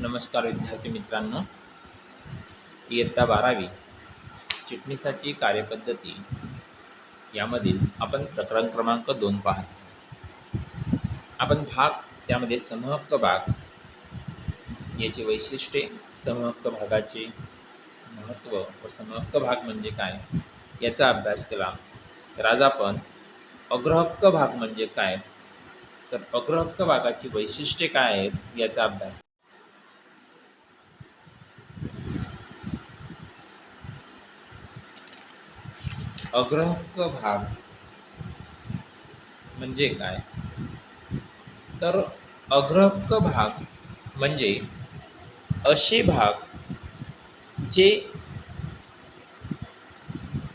नमस्कार विद्यार्थी मित्रांनो, इयत्ता 12वी चिटणीसाची कार्यपद्धती यामधील आपण प्रकरण क्रमांक 2 पाहतो. आपण भाग त्यामध्ये समहक्क भाग याची वैशिष्ट्ये, समहक्क भागाचे महत्त्व व समहक्क भाग म्हणजे काय याचा अभ्यास केला. तर आज आपण अग्रहक्क भाग म्हणजे काय, तर अग्रहक्क भागाची वैशिष्ट्ये काय आहेत याचा अभ्यास. अग्रहक्क भाग म्हणजे काय, तर अग्रहक्क भाग म्हणजे असे भाग जे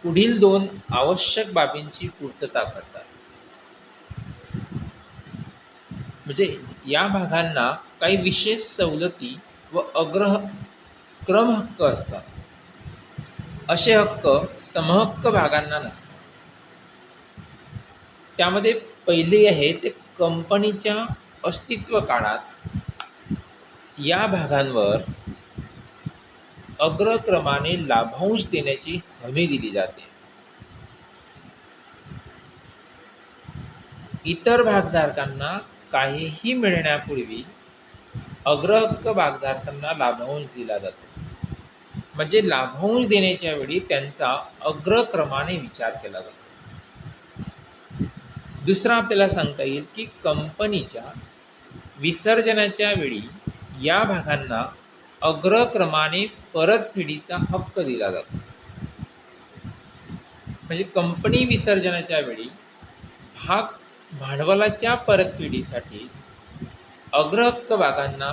पुढील 2 आवश्यक बाबींची पूर्तता करतात. म्हणजे या भागांना काही विशेष सवलती व क्रम हक्क असतात. असे हक्क समहक्क भागांना नसतात. त्यामध्ये पहिले आहे ते कंपनीच्या अस्तित्व काळात या भागांवर अग्रक्रमाने लाभांश देण्याची हमी दिली जाते. इतर भागधारकांना काहीही मिळण्यापूर्वी अग्रहक्क भागधारकांना लाभांश दिला जातो. म्हणजे लाभांश देण्याच्या वेळी त्यांचा अग्रक्रमाने विचार केला जातो. दुसरा आपल्याला सांगता येईल की कंपनीच्या विसर्जनाच्या वेळी या भागांना अग्रक्रमाने परतफेडीचा हक्क दिला जातो. म्हणजे कंपनी विसर्जनाच्या वेळी भांडवलाच्या परतफेडीसाठी अग्रहक्क भागांना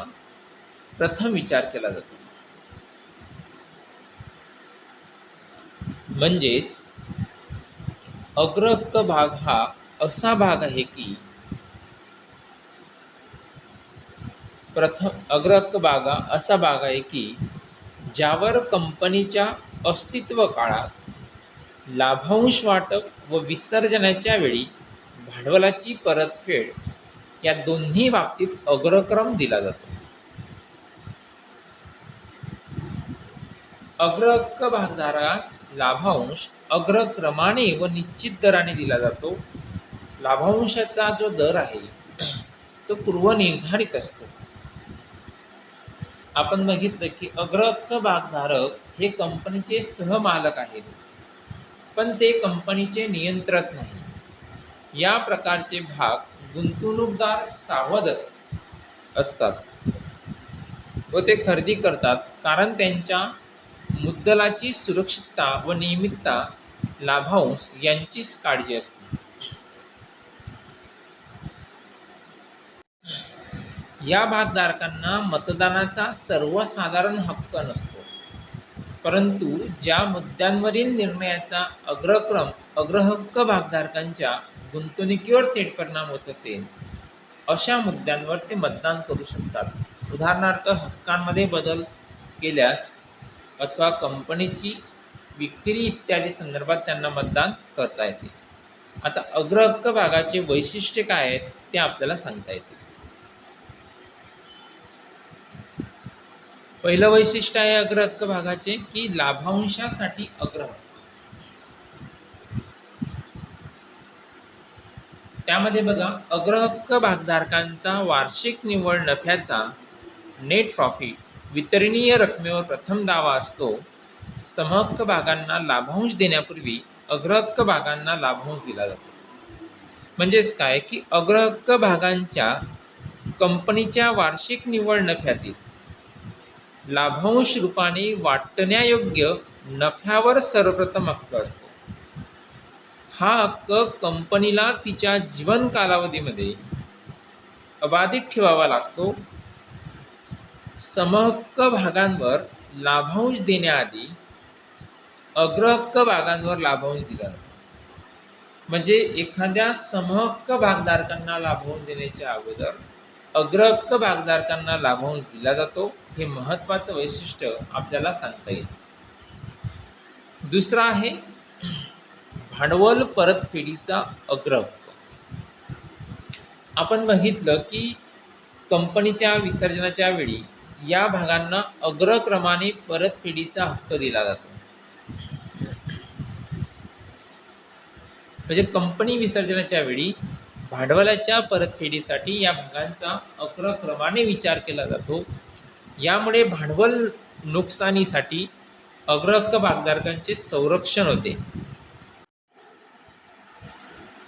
प्रथम विचार केला जातो. म्हणजेच अग्रहक्क भाग हा असा भाग आहे की अग्रहक्क भाग हा असा भाग आहे की ज्यावर कंपनीच्या अस्तित्व काळात लाभांश वाटप व विसर्जनाच्या वेळी भांडवलाची परतफेड या दोन्ही बाबतीत अग्रक्रम दिला जातो. अग्रहक्क भागधारकास लाभांश अग्रक्रमाने व निश्चित दराने दिला जातो. लाभांशाचा जो दर आहे तो पूर्वनिर्धारित असतो. आपण बघितलं की अग्रहक्क भागधारक हे कंपनीचे सहमालक आहेत, पण ते कंपनीचे नियंत्रक नाही. या प्रकारचे भाग गुंतवणूकदार सावध असतात व ते खरेदी करतात, कारण त्यांच्या मुद्दलाची सुरक्षितता व नियमितता, लाभांश यांचीच काळजी असते. या भागधारकांना मतदानाचा सर्वसाधारण हक्क नसतो, परंतु ज्या मुद्द्यांवरील निर्णयाचा अग्रहक्क भागधारकांच्या गुंतवणुकीवर थेट परिणाम होत असेल अशा मुद्द्यांवर ते मतदान करू शकतात. उदाहरणार्थ हक्कांमध्ये बदल केल्यास अथवा कंपनीची विक्री इत्यादी संदर्भात त्यांना मतदान करता येते. आता अग्रहक्क भागाचे वैशिष्ट्य काय आहेत ते आपल्याला सांगता येते. पहिलं वैशिष्ट्य आहे अग्रहक्क भागाचे की लाभांशासाठी अग्रहक्क. त्यामध्ये बघा, अग्रहक्क भागधारकांचा वार्षिक निव्वळ नफ्याचा नेट प्रॉफिट वितरणीय रकमेवर प्रथम दावा असतो. समहक्क भागांना लाभांश देण्यापूर्वी अग्रहक्क भागांना लाभांश दिला जातो. म्हणजेच काय की अग्रहक्क भागांच्या कंपनीच्या वार्षिक निव्वळ नफ्यातील लाभांश रूपाने वाटण्यायोग्य नफ्यावर सर्वप्रथम हक्क असतो. हा हक्क कंपनीला तिच्या जीवन कालावधीमध्ये अबाधित ठेवावा लागतो. समहक्क भागांवर लाभांश देण्याआधी अग्रहक्क भागांवर लाभांश दिला जातो. म्हणजे एखाद्या समहक्क भागधारकांना लाभांश देण्याच्या अगोदर अग्रहक्क भागधारकांना लाभांश दिला जातो. हे महत्त्वाचं वैशिष्ट्य आपल्याला सांगता येईल. दुसरा आहे भांडवल परतफेडीचा अग्रहक्क. आपण बघितलं की कंपनीच्या विसर्जनाच्या वेळी या भागांना अग्रक्रमाने परतफेडीचा हक्क दिला जातो. म्हणजे कंपनी विसर्जनाच्या वेळी भांडवलाच्या परतफेडीसाठी या भागांचा अग्रक्रमाने विचार केला जातो. यामुळे भांडवल नुकसानीसाठी अग्रहक्क भागधारकांचे संरक्षण होते.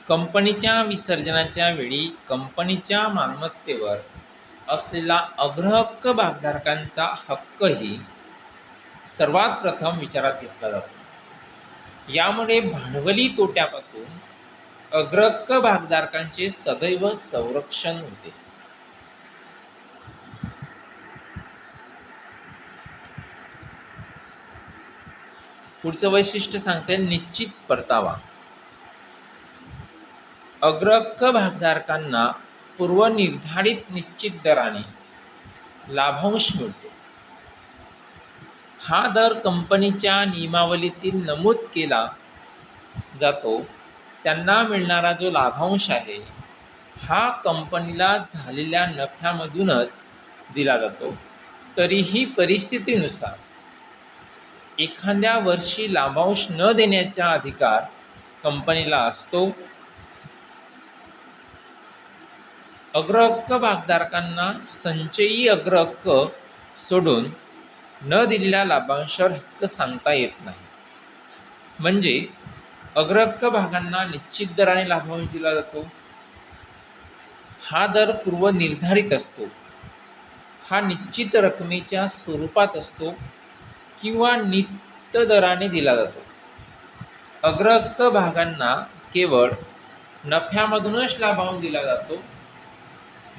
कंपनीच्या विसर्जनाच्या वेळी कंपनीच्या मालमत्तेवर असलेला अग्रहक्क भागधारकांचा हक्कही सर्वात प्रथम विचारात घेतला जातो. यामुळे भांडवली तोट्यापासून अग्रहक्क भागधारकांचे सदैव संरक्षण होते. पुढचं वैशिष्ट्य सांगते निश्चित परतावा. अग्रहक्क भागधारकांना पूर्वनिर्धारित निश्चित दराने लाभांश मिळतो. हा दर कंपनीच्या नियमावलीतील नमूद केला जातो. त्यांना मिळणारा जो लाभांश आहे हा कंपनीला झालेल्या नफ्यामधूनच दिला जातो. तरीही परिस्थितीनुसार एखाद्या वर्षी लाभांश न देण्याचा अधिकार कंपनीला असतो. अग्रहक्क भागधारकांना संचयी अग्रहक्क सोडून न दिलेल्या लाभांशावर हक्क सांगता येत नाही. म्हणजे अग्रहक्क भागांना निश्चित दराने लाभांश दिला जातो. हा दर पूर्वनिर्धारित असतो. हा निश्चित रकमेच्या स्वरूपात असतो किंवा नित्य दराने दिला जातो. अग्रहक्क भागांना केवळ नफ्यामधूनच लाभांश दिला जातो.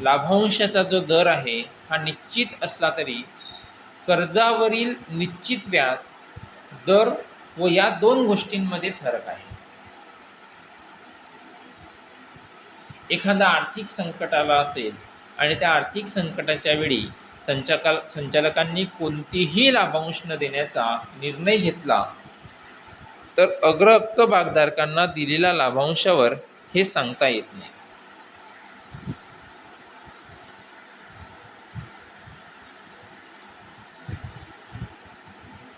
लाभांशाचा जो दर आहे हा निश्चित असला तरी कर्जावरील निश्चित व्याज दर व या दोन गोष्टींमध्ये फरक आहे. एखादा आर्थिक संकट आला असेल आणि त्या आर्थिक संकटाच्या वेळी संचालकांनी कोणतीही लाभांश न देण्याचा निर्णय घेतला तर अग्रहक्क भागधारकांना दिलेल्या लाभांशावर हे सांगता येत नाही.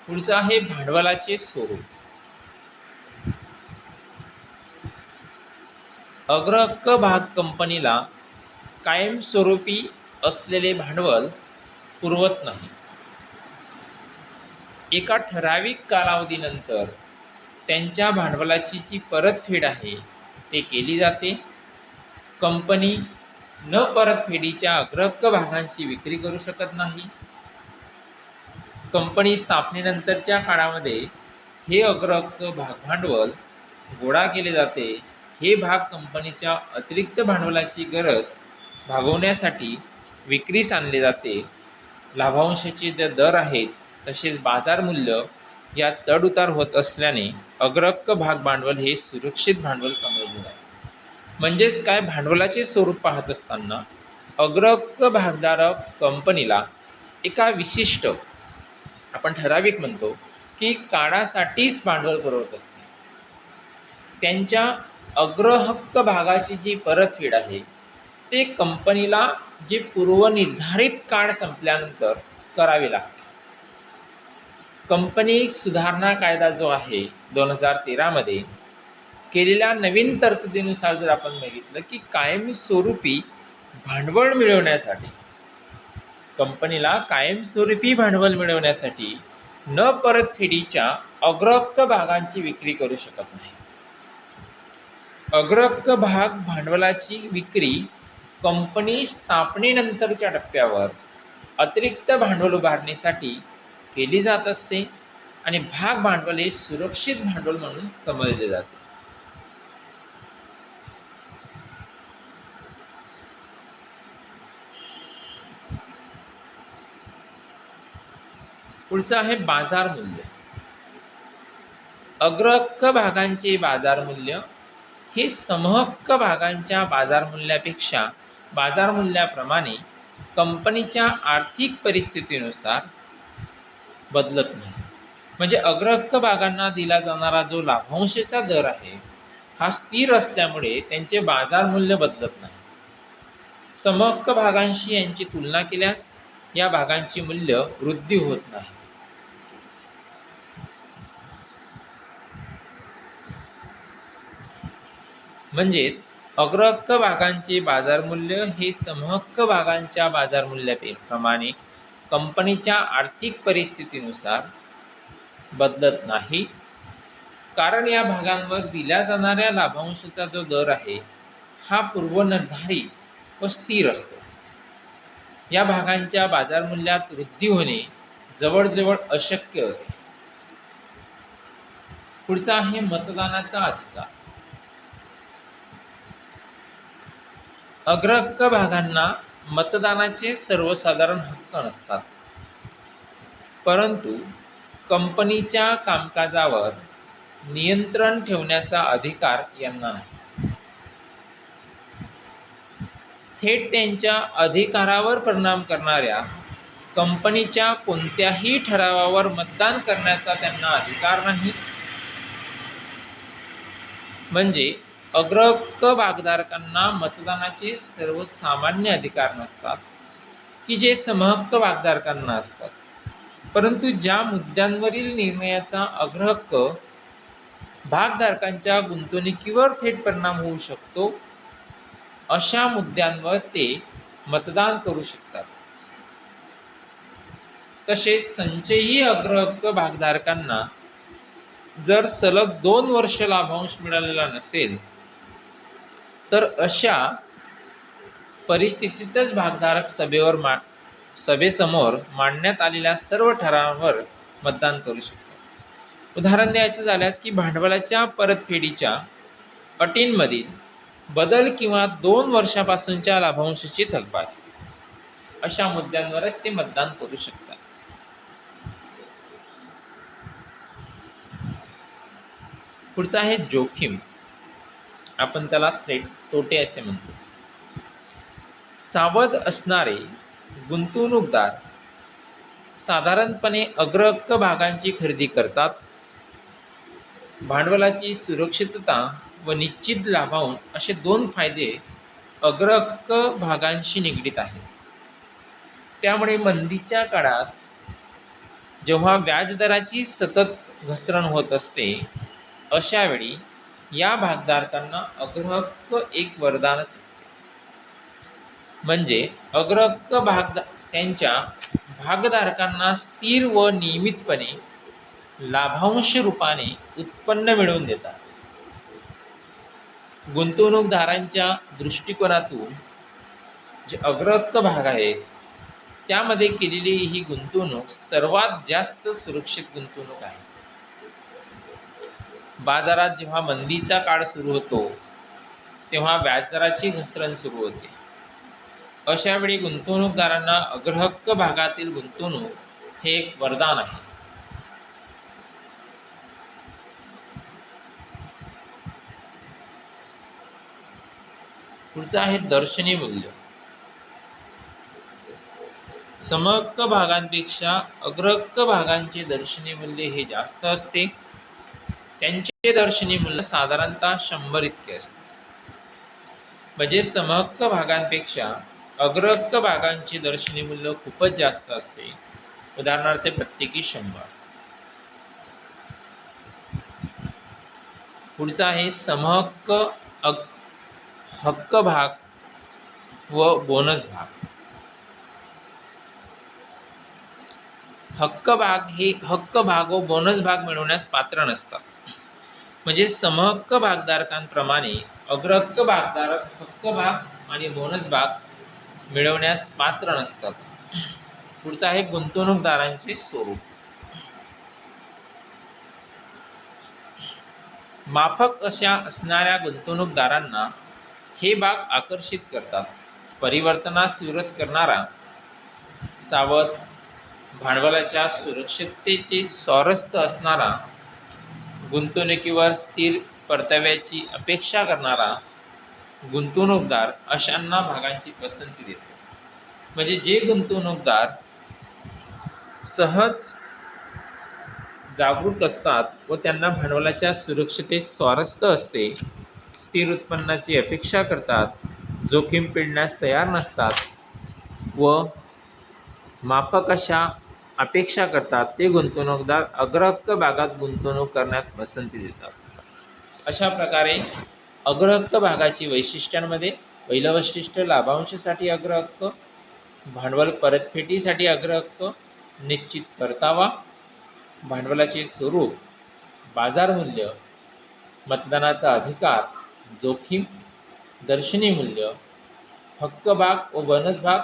पुढचं आहे भांडवलाचे स्वरूप. अग्रहक्क भाग कंपनीला कायमस्वरूपी असलेले भांडवल पुरवत नाही. एका ठराविक कालावधीनंतर त्यांच्या भांडवलाची जी परतफेड आहे ते केली जाते. कंपनी न परतफेडीच्या अग्रहक्क भागांची विक्री करू शकत नाही. कंपनी स्थापनेनंतरच्या काळामध्ये हे अग्रहक्क भांडवल गोळा केले जाते. हे भाग कंपनीच्या अतिरिक्त भांडवलाची गरज भागवण्यासाठी विक्रीस आणले जाते. लाभांशाचे जे दर आहेत तसेच बाजार मूल्य या चढ उतार होत असल्याने अग्रहक्क भाग भांडवल हे सुरक्षित भांडवल समजले जाते. म्हणजेच काय, भांडवलाचे स्वरूप पाहत असताना अग्रहक्क भागधारक कंपनीला एका विशिष्ट, आपण ठराविक म्हणतो की काळासाठीच भांडवल पुरवत असते. त्यांच्या अग्रहक्क भागाची जी परतफेड आहे ते कंपनीला जे पूर्वनिर्धारित काळ संपल्यानंतर करावे लागते. कंपनी सुधारणा कायदा जो आहे 2013 मध्ये केलेल्या नवीन तरतुदीनुसार जर आपण बघितलं की कायमस्वरूपी भांडवल मिळवण्यासाठी, कंपनीला कायमस्वरूपी भांडवल मिळवण्यासाठी न परतफेडीच्या अग्रहक्क भागांची विक्री करू शकत नाही. अग्रहक्क भाग भांडवलाची विक्री कंपनी स्थापनेनंतरच्या टप्प्यावर अतिरिक्त भांडवल उभारणीसाठी केली जात असते आणि भाग भांडवल हे सुरक्षित भांडवल म्हणून समजले जाते. पुढचं आहे बाजार मूल्य. अग्रहक्क भागांचे बाजार मूल्य हे समहक्क भागांच्या बाजार मूल्यापेक्षा बाजार मूल्याप्रमाणे कंपनीच्या आर्थिक परिस्थितीनुसार बदलत नाही. म्हणजे अग्रहक्क भागांना दिला जाणारा जो लाभांशाचा दर आहे हा स्थिर असल्यामुळे त्यांचे बाजार मूल्य बदलत नाही. समहक्क भागांशी यांची तुलना केल्यास या भागांची मूल्य वृद्धी होत नाही. म्हणजेच अग्रहक्क भागांचे बाजार मूल्य हे समहक्क भागांच्या बाजार मूल्याप्रमाणे कंपनीच्या आर्थिक परिस्थितीनुसार बदलत नाही, कारण या भागांवर दिल्या जाणाऱ्या लाभांशाचा जो दर आहे हा पूर्वनिर्धारित व स्थिर असतो. या भागांच्या बाजार मूल्यात वृद्धी होणे जवळजवळ अशक्य होते. पुढचा आहे मतदानाचा अधिकार. अग्रहक्क भागांना मतदानाचे सर्वसाधारण हक्क नसतात, परंतु कंपनीच्या कामकाजावर नियंत्रण ठेवण्याचा अधिकार यांना नाही. थेट त्यांच्या अधिकारावर परिणाम करणाऱ्या कंपनीच्या कोणत्याही ठरावावर मतदान करण्याचा त्यांना अधिकार नाही. म्हणजे अग्रहक्क भागधारकांना मतदानाचे सर्वसामान्य अधिकार नसतात की जे समहक्क भागधारकांना असतात, परंतु ज्या मुद्द्यांवरील निर्णयाचा अग्रहक्क भागधारकांच्या गुंतवणुकीवर थेट परिणाम होऊ शकतो अशा मुद्द्यांवर ते मतदान करू शकतात. तसेच संचयी अग्रहक्क भागधारकांना जर सलग 2 वर्ष लाभांश मिळालेला नसेल तर अशा परिस्थितीतच भागधारक सभेसमोर मांडण्यात आलेल्या सर्व ठरावांवर मतदान करू शकतात. उदाहरण द्यायचं झाल्यास की भांडवलाच्या परतफेडीच्या अटींमधील बदल किंवा 2 वर्षापासूनच्या लाभांशाची थकबाकी अशा मुद्द्यांवरच ते मतदान करू शकतात. पुढचा आहे जोखीम. आपण त्याला तोटे असे म्हणतो. सावध असणारे गुंतवणूकदार साधारणपणे अग्रहक्क भागांची खरेदी करतात. भांडवलाची सुरक्षितता व निश्चित लाभांश असे 2 फायदे अग्रहक्क भागांशी निगडीत आहेत. त्यामुळे मंदीच्या काळात जेव्हा व्याजदराची सतत घसरण होत असते अशा वेळी या भागधारकांना अग्रहक्क एक वरदानच असते. म्हणजे अग्रहक्क त्यांच्या भागधारकांना स्थिर व नियमितपणे लाभांश रूपाने उत्पन्न मिळवून देतात. गुंतवणूकदारांच्या दृष्टिकोनातून जे अग्रहक्क भाग आहेत त्यामध्ये केलेली ही गुंतवणूक सर्वात जास्त सुरक्षित गुंतवणूक आहे. बाजारात जेव्हा मंदीचा काळ सुरू होतो तेव्हा व्याजदराची घसरण सुरू होते. अशा वेळी गुंतवणूकदारांना अग्रहक्क भागातील गुंतवणूक हे एक वरदान आहे. पुढचं आहे दर्शनी मूल्य. समहक्क भागांपेक्षा अग्रहक्क भागांचे दर्शनी मूल्य हे जास्त असते. त्यांचे दर्शनी मूल्य साधारणतः 100 इतके असते. म्हणजे समहक्क भागांपेक्षा अग्रहक्क भागांचे दर्शनी मूल्य खूपच जास्त असते. उदाहरणार्थ प्रत्येकी 100. पुढचा आहे समहक्क हक्क भाग व बोनस भाग. हक्क भाग हे हक्क भाग व बोनस भाग मिळवण्यास पात्र नसतात. म्हणजे समहक्क भागधारकांप्रमाणे अग्रहक्क भागधारक हक्क भाग आणि बोनस भाग मिळवण्यास पात्र नसतात. पुढचा आहे गुंतवणूकदारांचे स्वरूप. माफक अशा असणाऱ्या गुंतवणूकदारांना हे भाग आकर्षित करतात. परिवर्तनास विरोध करणारा, सावध, भांडवलाच्या सुरक्षिततेचे स्वारस्य असणारा, गुंतवणुकीवर स्थिर परताव्याची अपेक्षा करणारा गुंतवणूकदार अशांना भागांची पसंती देतो. म्हणजे जे गुंतवणूकदार सहज जागरूक असतात व त्यांना भांडवलाच्या सुरक्षिततेत स्वारस्य असते, स्थिर उत्पन्नाची अपेक्षा करतात, जोखीम पेलण्यास तयार नसतात व माफक अशा अपेक्षा करतात ते गुंतवणूकदार अग्रहक्क भागात गुंतवणूक करण्यास पसंती देतात. अशा प्रकारे अग्रहक्क भागाची वैशिष्ट्यांमध्ये पहिलं वैशिष्ट्य लाभांशासाठी अग्रहक्क, भांडवल परतफेडीसाठी अग्रहक्क, निश्चित परतावा, भांडवलाचे स्वरूप, बाजार मूल्य, मतदानाचा अधिकार, जोखीम, दर्शनी मूल्य, हक्क भाग व बोनस भाग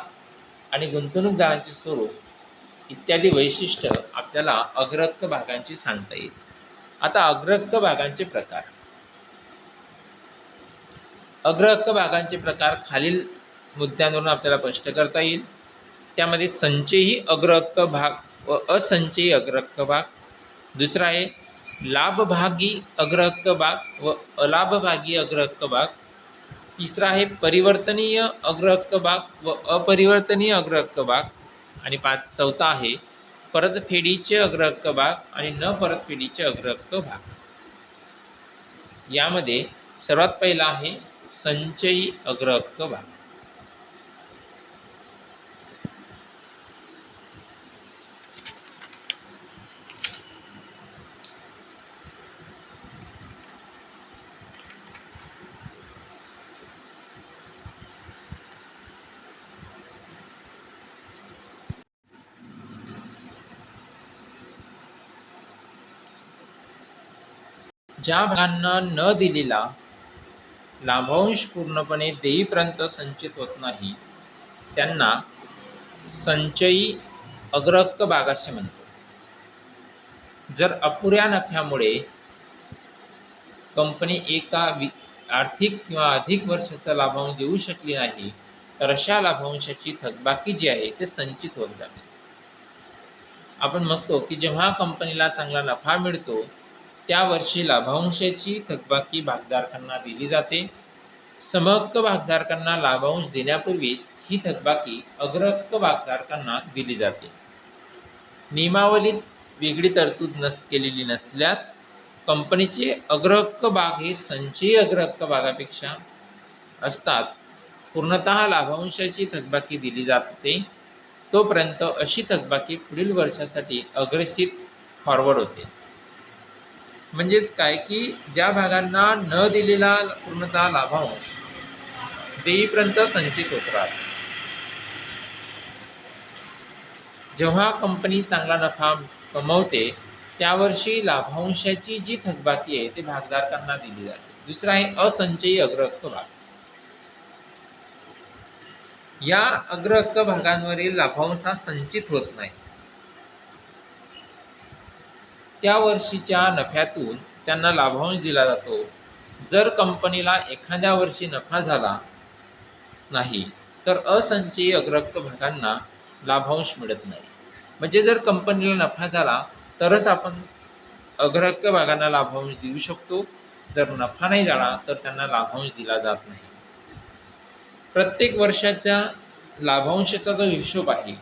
आणि गुंतवणूकदारांचे स्वरूप इत्यादी वैशिष्ट्य आपल्याला अग्रहक्क भागांची सांगता येईल. आता अग्रहक्क भागांचे प्रकार. अग्रहक्क भागांचे प्रकार खालील मुद्द्यांवरून आपल्याला स्पष्ट करता येईल. त्यामध्ये संचयी अग्रहक्क भाग व असंचयी अग्रहक्क भाग. दुसरा आहे लाभभागी अग्रहक्क भाग व अलाभभागी अग्रहक्क भाग. तिसरा आहे परिवर्तनीय अग्रहक्क भाग व अपरिवर्तनीय अग्रहक्क भाग. आणि चौथा आहे परतफेडीचे अग्रहक्क भाग आणि न परतफेडीचे अग्रहक्क भाग. यामध्ये सर्वात पहिला आहे संचयी अग्रहक्क भाग. ज्या भागांना न दिलेला लाभांश पूर्णपणे देईपर्यंत संचित होत नाही त्यांना संचयी अग्रहक्क भाग असे म्हणतो. जर अपुऱ्या नफ्यामुळे कंपनी एका आर्थिक किंवा अधिक वर्षाचा लाभांश देऊ शकली नाही तर अशा लाभांशाची थकबाकी जी आहे ते संचित होत जाते. आपण बघतो की जेव्हा कंपनीला चांगला नफा मिळतो त्या वर्षी लाभांशाची थकबाकी भागधारकांना दिली जाते. समहक्क भागधारकांना लाभांश देण्यापूर्वीच ही थकबाकी अग्रहक्क भागधारकांना दिली जाते. नियमावलीत वेगळी तरतूद केलेली नसल्यास कंपनीचे अग्रहक्क भाग हे संचयी अग्रहक्क भागापेक्षा असतात. पूर्णतः लाभांशाची थकबाकी दिली जाते तोपर्यंत अशी थकबाकी पुढील वर्षासाठी अग्रेसित फॉरवर्ड होते. म्हणजेच काय की ज्या भागांना न दिलेला पूर्णतः लाभांश देईपर्यंत संचित होत राहतो. जेव्हा कंपनी चांगला नफा कमवते त्या वर्षी लाभांशाची जी थकबाकी आहे ते भागधारकांना दिली जाते. दुसरा आहे असंचयी अग्रहक्क भाग. या अग्रहक्क भागांवरील लाभांश हा संचित होत नाही. त्या वर्षीच्या नफ्यातून त्यांना लाभांश दिला जातो. जर कंपनीला एखाद्या वर्षी नफा झाला नाही तर असंचयी अग्रहक्क भागांना लाभांश मिळत नाही. म्हणजे जर कंपनीला नफा झाला तरच आपण अग्रहक्क भागांना लाभांश देऊ शकतो. जर नफा नाही झाला तर त्यांना लाभांश दिला जात नाही. प्रत्येक वर्षाचा लाभांशाचा जो हिशोब आहे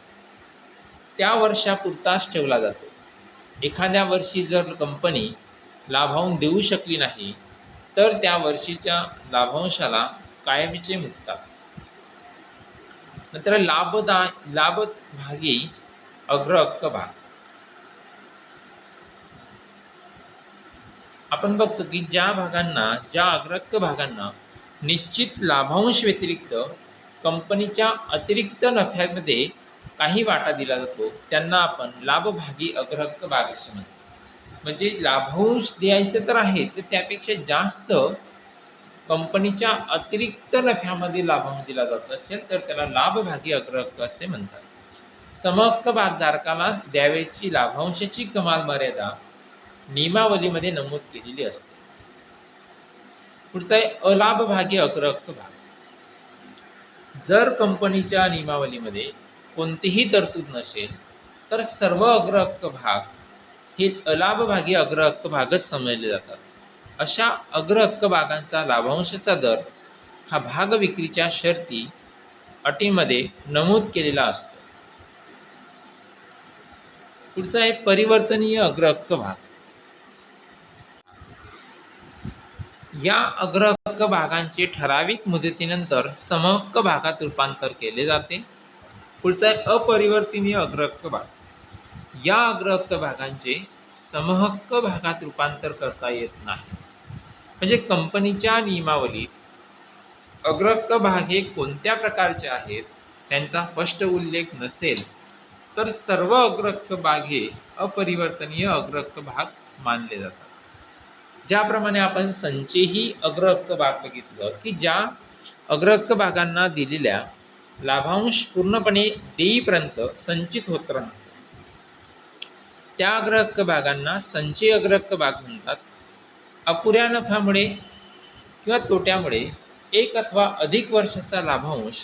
त्या वर्षापुरताच ठेवला जातो. एखाद्या वर्षी जर कंपनी लाभांश देऊ शकली नाही तर त्या वर्षीच्या लाभांशाला कायमचे मुकतात. नंतर लाभभागी अग्रहक्क भाग. आपण बघतो की ज्या अग्रहक्क भागांना निश्चित लाभांश व्यतिरिक्त कंपनीच्या अतिरिक्त नफ्यामध्ये काही वाटा दिला जातो त्यांना आपण लाभभागी अग्रहक्क भाग असे म्हणतो. म्हणजे लाभांश द्यायचं तर आहे तर त्यापेक्षा जास्त कंपनीच्या अतिरिक्त नफ्यामध्ये लाभांश दिला जात असेल तर त्याला लाभभागी अग्रहक्क असे म्हणतात. समहक्क भागधारकाला द्यावयाची लाभांशाची कमाल मर्यादा नियमावलीमध्ये नमूद केलेली असते. पुढचा आहे अलाभभागी अग्रहक्क भाग. जर कंपनीच्या नियमावलीमध्ये कोणतीही तरतूद नसेल तर सर्व अग्रहक्क भाग हे अलाभभागी अग्रहक्क भागच समजले जातात. अशा अग्रहक्क भागांचा लाभांशाचा दर हा भाग विक्रीच्या शर्ती अटीमध्ये नमूद केलेला असतो. पुढचा आहे परिवर्तनीय अग्रहक्क भाग. या अग्रहक्क भागांचे ठराविक मुदतीनंतर समहक्क भागात रूपांतर केले जाते. पुढचा आहे अपरिवर्तनीय अग्रहक्क भाग. या अग्रहक्क भागांचे समहक्क भागात रूपांतर करता येत नाही. म्हणजे कंपनीच्या नियमावलीत अग्रहक्क भाग हे कोणत्या प्रकारचे आहेत त्यांचा स्पष्ट उल्लेख नसेल तर सर्व अग्रहक्क भाग हे अपरिवर्तनीय अग्रहक्क भाग मानले जातात. ज्याप्रमाणे आपण संचयी अग्रहक्क भाग बघितलं की ज्या अग्रहक्क भागांना दिलेल्या लाभांश पूर्णपणे देईपर्यंत संचित होत राहतो त्या अग्रहक्क भागांना संचयी अग्रहक्क भाग म्हणतात. अपुऱ्या नफ्यामुळे किंवा तोट्यामुळे एक अथवा अधिक वर्षाचा लाभांश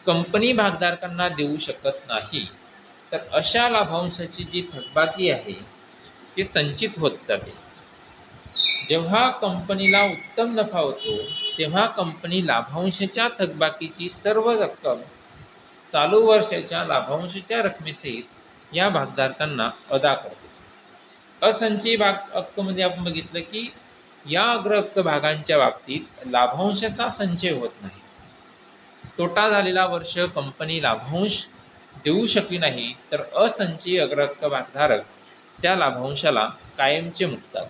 कंपनी भागधारकांना देऊ शकत नाही तर अशा लाभांशाची जी थकबाकी आहे ती संचित होत जाते. जेव्हा कंपनीला उत्तम नफा होतो तेव्हा कंपनी लाभांशाच्या थकबाकीची सर्व रक्कम चालू वर्षाच्या लाभांशाच्या रकमेसहित या भागधारकांना अदा करते. असंचयी भाग हक्कमध्ये आपण बघितलं की या अग्रहक्क भागांच्या बाबतीत लाभांशाचा संचय होत नाही. तोटा झालेला वर्ष कंपनी लाभांश देऊ शकली नाही तर असंचयी अग्रहक्क भागधारक त्या लाभांशाला कायमचे मुकतात.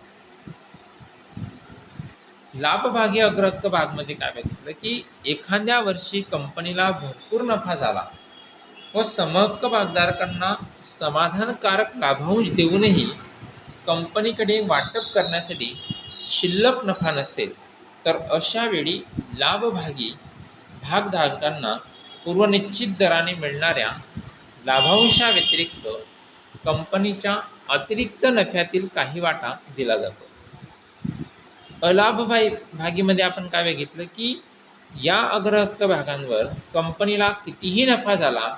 लाभभागी अग्रहक्क भागमध्ये काय बघितलं की एखाद्या वर्षी कंपनीला भरपूर नफा झाला व समहक्क भागधारकांना समाधानकारक लाभांश देऊनही कंपनीकडे वाटप करण्यासाठी शिल्लक नफा नसेल तर अशा वेळी लाभभागी भागधारकांना पूर्वनिश्चित दराने मिळणाऱ्या लाभांशाव्यतिरिक्त कंपनीच्या अतिरिक्त नफ्यातील काही वाटा दिला जातो. अलाभभागीमध्ये आपण काय बघितलं की या अग्रहक्क भागांवर कंपनीला कितीही नफा झाला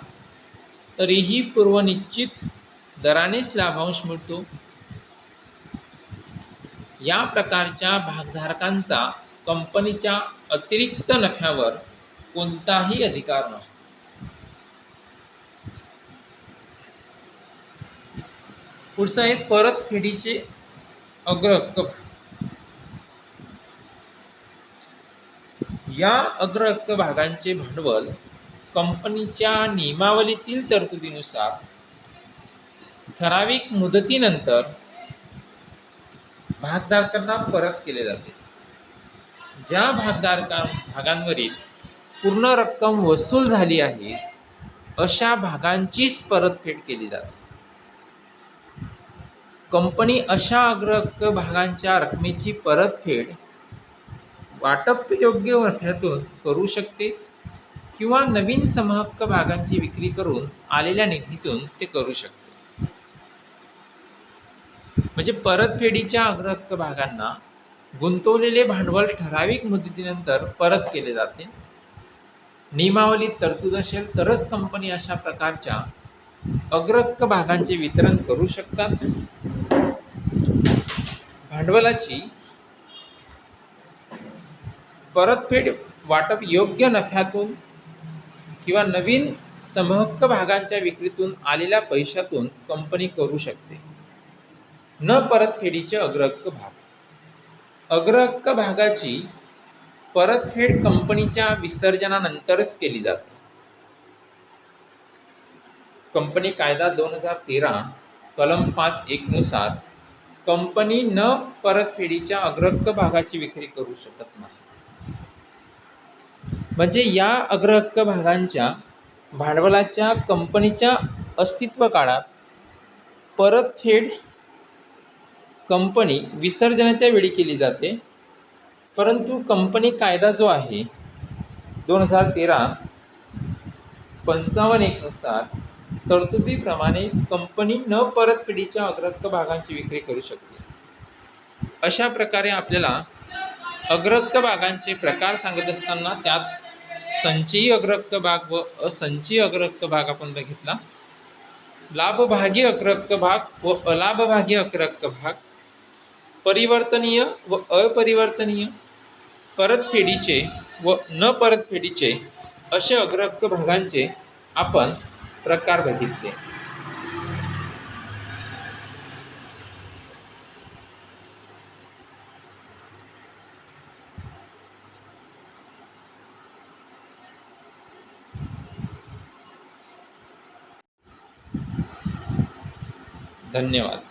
तरीही पूर्वनिश्चित दरानेच लाभांश मिळतो. या प्रकारच्या भागधारकांचा कंपनीच्या अतिरिक्त नफ्यावर कोणताही अधिकार नसतो. पुढचा आहे परतफेडीचे अग्रहक्क. या अग्रहक्क भागांचे भांडवल कंपनीच्या नियमावलीतील तरतुदीनुसार ठराविक मुदतीनंतर भागधारकांना परत केले जाते. ज्या भागांवरील पूर्ण रक्कम वसूल झाली आहे अशा भागांचीच परतफेड केली जाते. कंपनी अशा अग्रहक्क भागांच्या रकमेची परतफेड वाटप योग्य नफ्यातून करू शकते किंवा नवीन समहक्क भागांची विक्री करून आलेल्या निधीतून ते करू शकते. म्हणजे परतफेडीच्या अग्रहक्क भागांना गुंतवलेले भांडवल ठराविक मुदतीनंतर परत केले जाते. नियमावलीत तरतूद असेल तरच कंपनी अशा प्रकारच्या अग्रहक्क भागांचे वितरण करू शकतात. भांडवलाची परतफेड वाटप योग्य नफ्यातून किंवा नवीन समहक्क भागांच्या विक्रीतून आलेल्या पैशातून कंपनी करू शकते. न परतफेडीचे अग्रहक्क भाग. अग्रहक्क भागाची परतफेड कंपनीच्या विसर्जनानंतरच केली जाते. कंपनी कायदा 2013 कलम 5(1) नुसार कंपनी न परतफेडीच्या अग्रहक्क भागाची विक्री करू शकत नाही. म्हणजे या अग्रहक्क भागांच्या भांडवलाच्या कंपनीच्या अस्तित्व काळात परतफेड कंपनी विसर्जनाच्या वेळी केली जाते. परंतु कंपनी कायदा जो आहे 2013 55(1) नुसार तरतुदीप्रमाणे कंपनी न परतफेडीच्या अग्रहक्क भागांची विक्री करू शकते. अशा प्रकारे आपल्याला अग्रहक्क भागांचे प्रकार सांगत असताना त्यात संचयी अग्रहक्क भाग व असंचयी अग्रहक्क भाग आपण बघितला. लाभभागी अग्रहक्क भाग व अलाभभागी अग्रहक्क भाग, परिवर्तनीय व अपरिवर्तनीय, परतफेडीचे व न परतफेडीचे असे अग्रहक्क भागांचे आपण प्रकार बघितले. धन्यवाद.